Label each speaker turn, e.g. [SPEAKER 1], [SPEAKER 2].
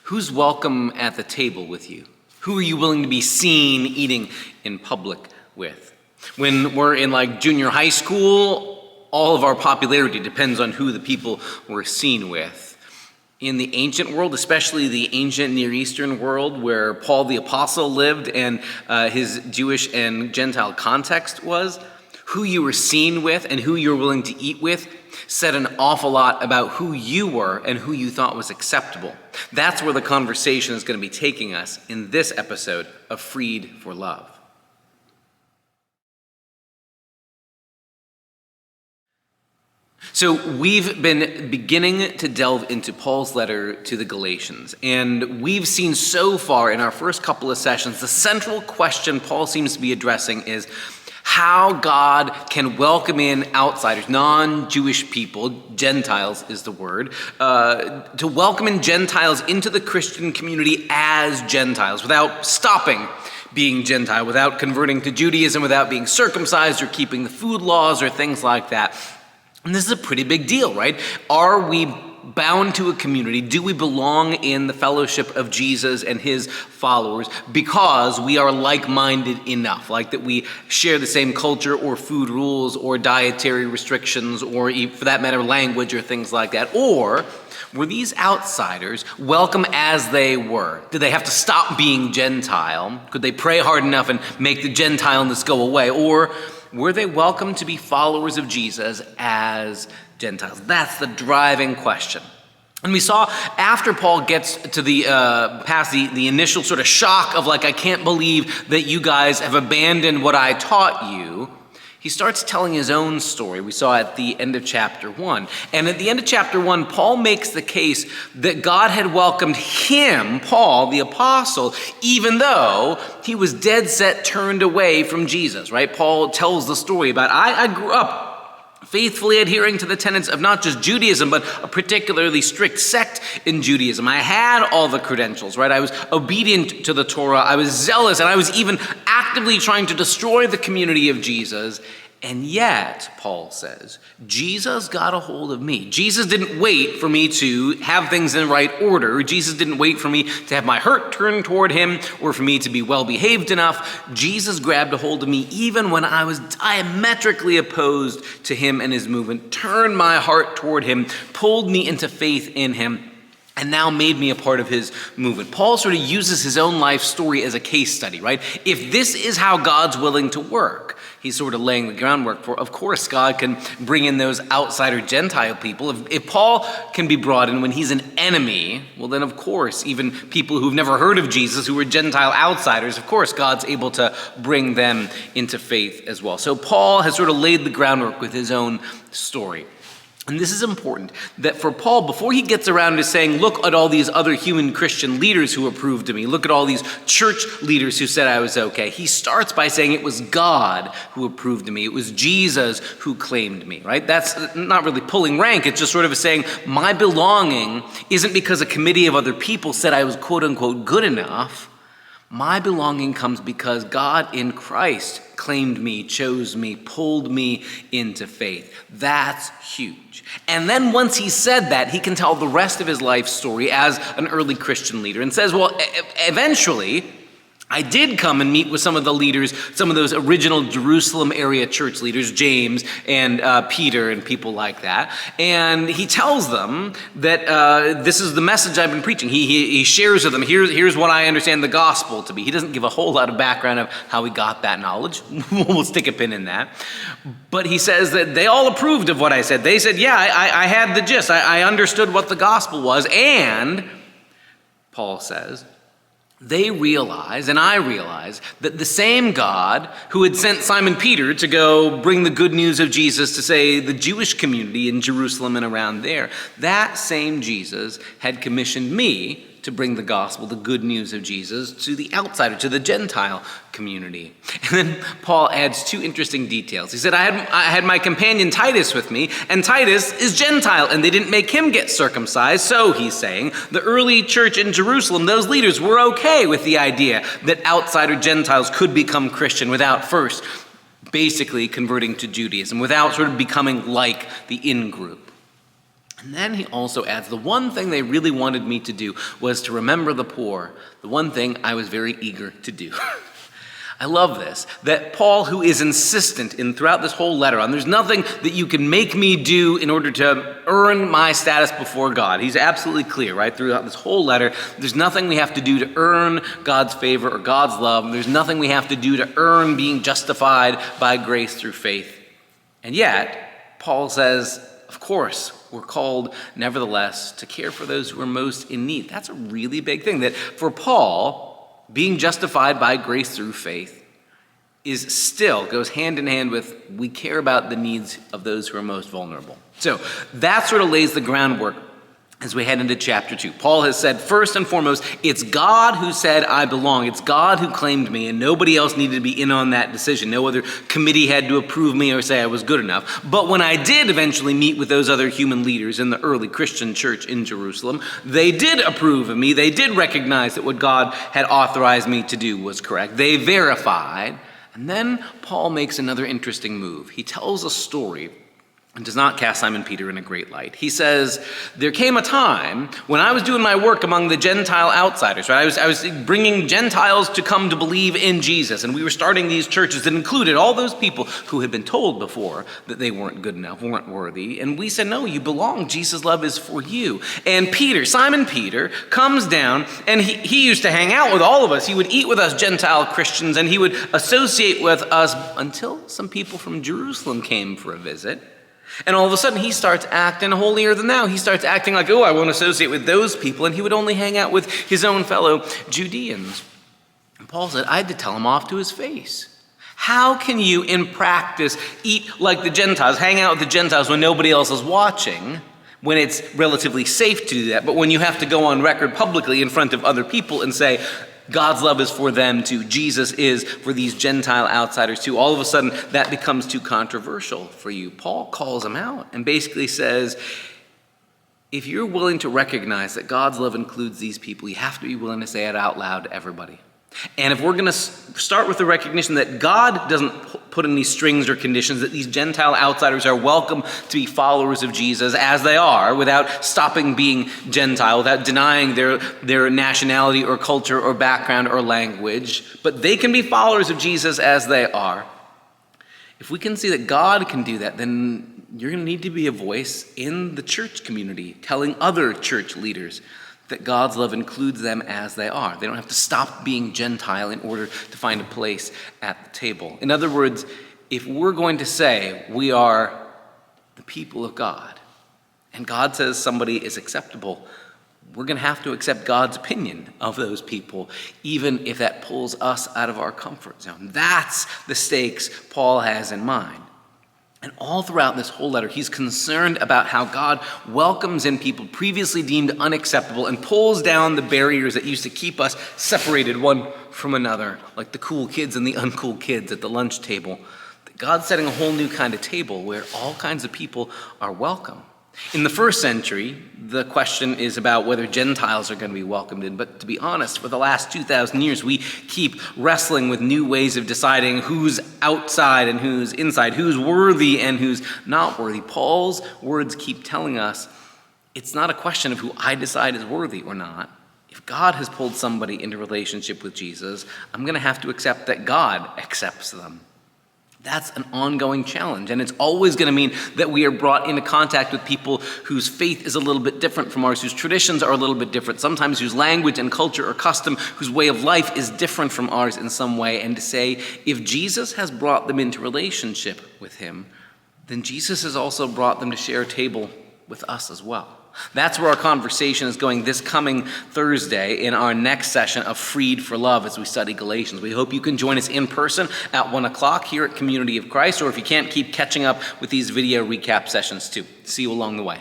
[SPEAKER 1] Who's welcome at the table with you? Who are you willing to be seen eating in public with? When we're in junior high school, all of our popularity depends on who the people we're seen with. In the ancient world, especially the ancient Near Eastern world where Paul the Apostle lived and his Jewish and Gentile context was, who you were seen with and who you were willing to eat with said an awful lot about who you were and who you thought was acceptable. That's where the conversation is going to be taking us in this episode of Freed for Love. So we've been beginning to delve into Paul's letter to the Galatians, and we've seen so far in our first couple of sessions, the central question Paul seems to be addressing is how God can welcome in outsiders, non-Jewish people, Gentiles is the word, to welcome in Gentiles into the Christian community as Gentiles without stopping being Gentile, without converting to Judaism, without being circumcised or keeping the food laws or things like that. And this is a pretty big deal, right? Are we bound to a community? Do we belong in the fellowship of Jesus and his followers because we are like-minded enough, like that we share the same culture or food rules or dietary restrictions or, for that matter, language or things like that? Or were these outsiders welcome as they were? Did they have to stop being Gentile? Could they pray hard enough and make the Gentileness go away? Or were they welcome to be followers of Jesus as Gentiles? That's the driving question. And we saw after Paul gets to the past the initial sort of shock of I can't believe that you guys have abandoned what I taught you, he starts telling his own story. We saw at the end of chapter 1. And at the end of chapter 1, Paul makes the case that God had welcomed him, Paul, the apostle, even though he was dead set turned away from Jesus, right? Paul tells the story about, I grew up faithfully adhering to the tenets of not just Judaism, but a particularly strict sect in Judaism. I had all the credentials, right? I was obedient to the Torah. I was zealous, and I was even actively trying to destroy the community of Jesus. And yet, Paul says, Jesus got a hold of me. Jesus didn't wait for me to have things in the right order. Jesus didn't wait for me to have my heart turned toward him or for me to be well-behaved enough. Jesus grabbed a hold of me even when I was diametrically opposed to him and his movement, turned my heart toward him, pulled me into faith in him, and now made me a part of his movement. Paul sort of uses his own life story as a case study, right? If this is how God's willing to work, he's sort of laying the groundwork for, of course, God can bring in those outsider Gentile people. If Paul can be brought in when he's an enemy, well then of course, even people who've never heard of Jesus, who are Gentile outsiders, of course, God's able to bring them into faith as well. So Paul has sort of laid the groundwork with his own story. And this is important, that for Paul, before he gets around to saying, look at all these other human Christian leaders who approved to me, look at all these church leaders who said I was okay, he starts by saying it was God who approved to me. It was Jesus who claimed me, right? That's not really pulling rank. It's just sort of saying my belonging isn't because a committee of other people said I was quote unquote good enough. My belonging comes because God in Christ claimed me, chose me, pulled me into faith. That's huge. And then once he said that, he can tell the rest of his life story as an early Christian leader and says, well, eventually, I did come and meet with some of the leaders, some of those original Jerusalem area church leaders, James and Peter and people like that. And he tells them that this is the message I've been preaching. He shares with them, here's what I understand the gospel to be. He doesn't give a whole lot of background of how he got that knowledge. We'll stick a pin in that. But he says that they all approved of what I said. They said, yeah, I had the gist. I understood what the gospel was. And, Paul says, they realize, and I realize, that the same God who had sent Simon Peter to go bring the good news of Jesus to, say, the Jewish community in Jerusalem and around there, that same Jesus had commissioned me to bring the gospel, the good news of Jesus, to the outsider, to the Gentile community. And then Paul adds two interesting details. He said, I had my companion Titus with me, and Titus is Gentile, and they didn't make him get circumcised. So, he's saying, the early church in Jerusalem, those leaders were okay with the idea that outsider Gentiles could become Christian without first basically converting to Judaism, without sort of becoming like the in-group. And then he also adds, the one thing they really wanted me to do was to remember the poor, the one thing I was very eager to do. I love this, that Paul, who is insistent throughout this whole letter on there's nothing that you can make me do in order to earn my status before God. He's absolutely clear, right, throughout this whole letter. There's nothing we have to do to earn God's favor or God's love. There's nothing we have to do to earn being justified by grace through faith. And yet, Paul says, of course, we're called, nevertheless, to care for those who are most in need. That's a really big thing, that for Paul, being justified by grace through faith goes hand in hand with we care about the needs of those who are most vulnerable. So that sort of lays the groundwork as we head into chapter 2. Paul has said, first and foremost, it's God who said I belong. It's God who claimed me, and nobody else needed to be in on that decision. No other committee had to approve me or say I was good enough. But when I did eventually meet with those other human leaders in the early Christian church in Jerusalem, they did approve of me. They did recognize that what God had authorized me to do was correct. They verified. And then Paul makes another interesting move. He tells a story and does not cast Simon Peter in a great light. He says, there came a time when I was doing my work among the Gentile outsiders, right? I was bringing Gentiles to come to believe in Jesus, and we were starting these churches that included all those people who had been told before that they weren't good enough, weren't worthy, and we said, no, you belong. Jesus' love is for you. And Simon Peter, comes down, and he used to hang out with all of us. He would eat with us Gentile Christians, and he would associate with us until some people from Jerusalem came for a visit. And all of a sudden, he starts acting holier than thou. He starts acting like, oh, I won't associate with those people. And he would only hang out with his own fellow Judeans. And Paul said, I had to tell him off to his face. How can you, in practice, eat like the Gentiles, hang out with the Gentiles when nobody else is watching, when it's relatively safe to do that, but when you have to go on record publicly in front of other people and say, God's love is for them too. Jesus is for these Gentile outsiders too. All of a sudden, that becomes too controversial for you. Paul calls them out and basically says, if you're willing to recognize that God's love includes these people, you have to be willing to say it out loud to everybody. And if we're going to start with the recognition that God doesn't put any strings or conditions, that these Gentile outsiders are welcome to be followers of Jesus as they are, without stopping being Gentile, without denying their nationality or culture or background or language, but they can be followers of Jesus as they are. If we can see that God can do that, then you're going to need to be a voice in the church community, telling other church leaders that God's love includes them as they are. They don't have to stop being Gentile in order to find a place at the table. In other words, if we're going to say we are the people of God, and God says somebody is acceptable, we're going to have to accept God's opinion of those people, even if that pulls us out of our comfort zone. That's the stakes Paul has in mind. And all throughout this whole letter, he's concerned about how God welcomes in people previously deemed unacceptable and pulls down the barriers that used to keep us separated one from another, like the cool kids and the uncool kids at the lunch table. God's setting a whole new kind of table where all kinds of people are welcome. In the first century, the question is about whether Gentiles are going to be welcomed in. But to be honest, for the last 2,000 years, we keep wrestling with new ways of deciding who's outside and who's inside, who's worthy and who's not worthy. Paul's words keep telling us it's not a question of who I decide is worthy or not. If God has pulled somebody into relationship with Jesus, I'm going to have to accept that God accepts them. That's an ongoing challenge, and it's always going to mean that we are brought into contact with people whose faith is a little bit different from ours, whose traditions are a little bit different, sometimes whose language and culture or custom, whose way of life is different from ours in some way, and to say, if Jesus has brought them into relationship with him, then Jesus has also brought them to share a table with us as well. That's where our conversation is going this coming Thursday in our next session of Freed for Love as we study Galatians. We hope you can join us in person at 1 o'clock here at Community of Christ, or if you can't, keep catching up with these video recap sessions too. See you along the way.